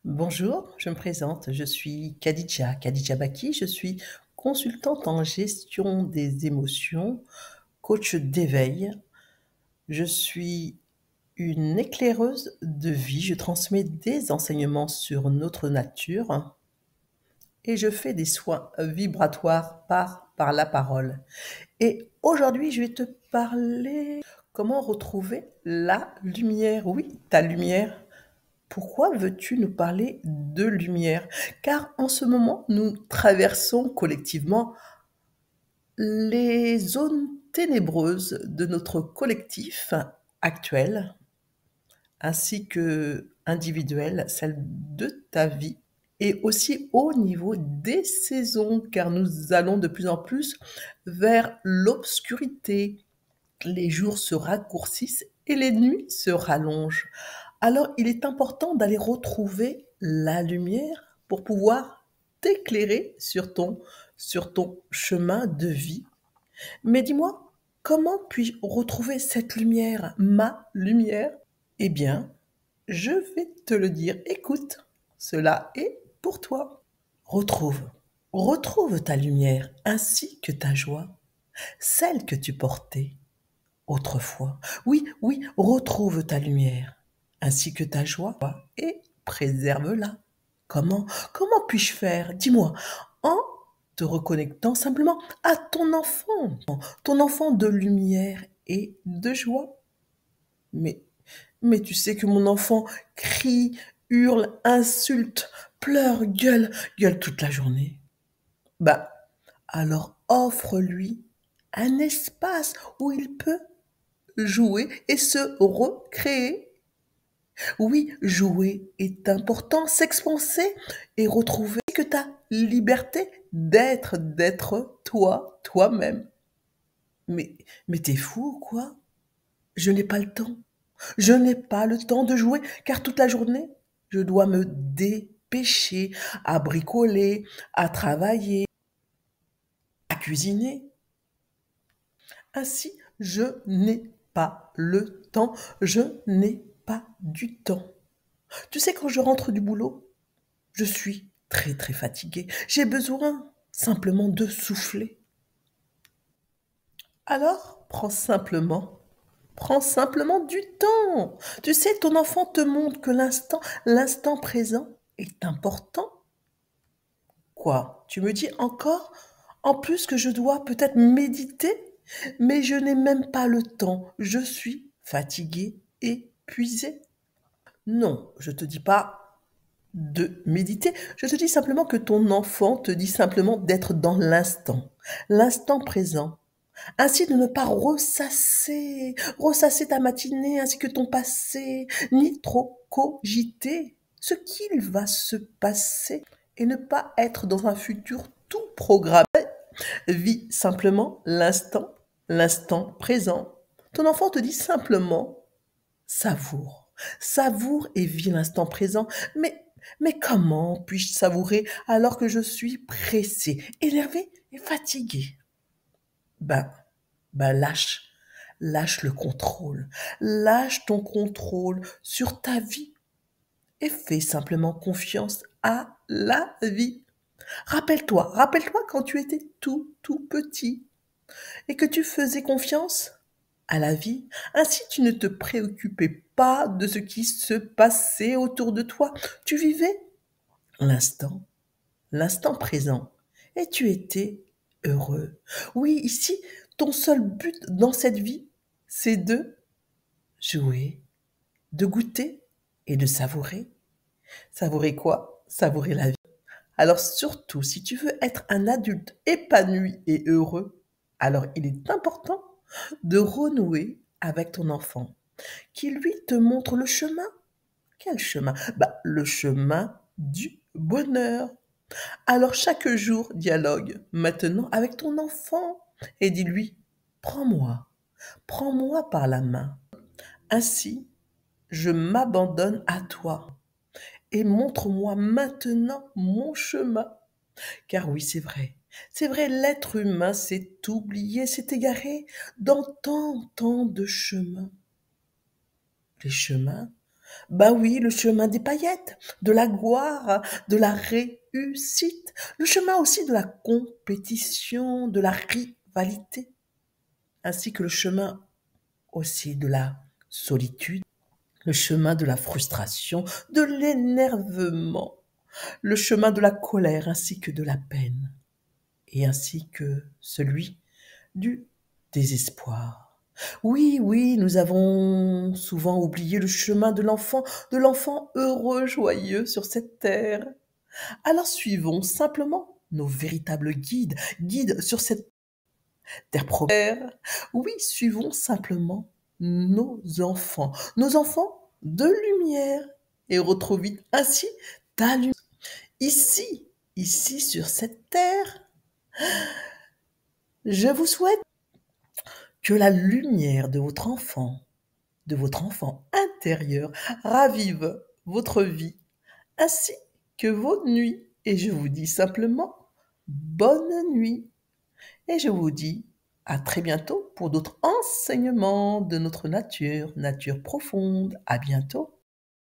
Bonjour, je me présente, je suis Khadija Baki, je suis consultante en gestion des émotions, coach d'éveil. Je suis une éclaireuse de vie, je transmets des enseignements sur notre nature et je fais des soins vibratoires par la parole. Et aujourd'hui, je vais te parler comment retrouver la lumière. Oui, ta lumière. Pourquoi veux-tu nous parler de lumière? Car en ce moment, nous traversons collectivement les zones ténébreuses de notre collectif actuel, ainsi que individuel, celle de ta vie, et aussi au niveau des saisons, car nous allons de plus en plus vers l'obscurité. Les jours se raccourcissent et les nuits se rallongent. Alors, il est important d'aller retrouver la lumière pour pouvoir t'éclairer sur ton chemin de vie. Mais dis-moi, comment puis-je retrouver cette lumière, ma lumière? Eh bien, je vais te le dire. Écoute, cela est pour toi. Retrouve, retrouve ta lumière ainsi que ta joie, celle que tu portais autrefois. Oui, oui, retrouve ta lumière, ainsi que ta joie, et préserve-la. Comment? Comment puis-je faire? Dis-moi, en te reconnectant simplement à ton enfant de lumière et de joie. Mais, mais tu sais que mon enfant crie, hurle, insulte, pleure, gueule toute la journée. Bah, alors offre-lui un espace où il peut jouer et se recréer. Oui, jouer est important, s'expanser et retrouver que ta liberté d'être toi, toi-même. Mais, mais t'es fou ou quoi? Je n'ai pas le temps. Je n'ai pas le temps de jouer car toute la journée, je dois me dépêcher à bricoler, à travailler, à cuisiner. Ainsi, je n'ai pas le temps, je n'ai pas du temps. Tu sais, quand je rentre du boulot, je suis très très fatiguée. J'ai besoin simplement de souffler. Alors, prends simplement du temps. Tu sais, ton enfant te montre que l'instant présent est important. Quoi? Tu me dis encore, en plus que je dois peut-être méditer, mais je n'ai même pas le temps. Je suis fatiguée, épuisée. Non, je te dis pas de méditer. Je te dis simplement que ton enfant te dit simplement d'être dans l'instant présent. Ainsi de ne pas ressasser ta matinée ainsi que ton passé, ni trop cogiter ce qu'il va se passer et ne pas être dans un futur tout programmé. Vis simplement l'instant présent. Ton enfant te dit simplement savoure. Savoure et vis l'instant présent. Mais comment puis-je savourer alors que je suis pressé, énervé et fatigué? Ben, lâche le contrôle. Lâche ton contrôle sur ta vie et fais simplement confiance à la vie. Rappelle-toi quand tu étais tout petit et que tu faisais confiance à la vie. Ainsi, tu ne te préoccupais pas de ce qui se passait autour de toi. Tu vivais l'instant, l'instant présent, et tu étais heureux. Oui, ici, ton seul but dans cette vie, c'est de jouer, de goûter et de savourer. Savourer quoi? Savourer la vie. Alors surtout, si tu veux être un adulte épanoui et heureux, alors il est important de renouer avec ton enfant, qui lui te montre le chemin. Quel chemin? Bah, le chemin du bonheur. Alors chaque jour, dialogue maintenant avec ton enfant et dis-lui, prends-moi, prends-moi par la main. Ainsi, je m'abandonne à toi et montre-moi maintenant mon chemin. Car oui, c'est vrai, l'être humain s'est oublié, s'est égaré dans tant de chemins. Les chemins Bah oui, le chemin des paillettes, de la gloire, de la réussite, le chemin aussi de la compétition, de la rivalité, ainsi que le chemin aussi de la solitude, le chemin de la frustration, de l'énervement, le chemin de la colère ainsi que de la peine, et ainsi que celui du désespoir. Oui, oui, nous avons souvent oublié le chemin de l'enfant heureux, joyeux sur cette terre. Alors suivons simplement nos véritables guides, guides sur cette terre première. Oui, suivons simplement nos enfants de lumière, et retrouve vite ainsi ta lumière. Ici, ici sur cette terre, je vous souhaite que la lumière de votre enfant intérieur, ravive votre vie ainsi que vos nuits. Et je vous dis simplement bonne nuit. Et je vous dis à très bientôt pour d'autres enseignements de notre nature, nature profonde. À bientôt.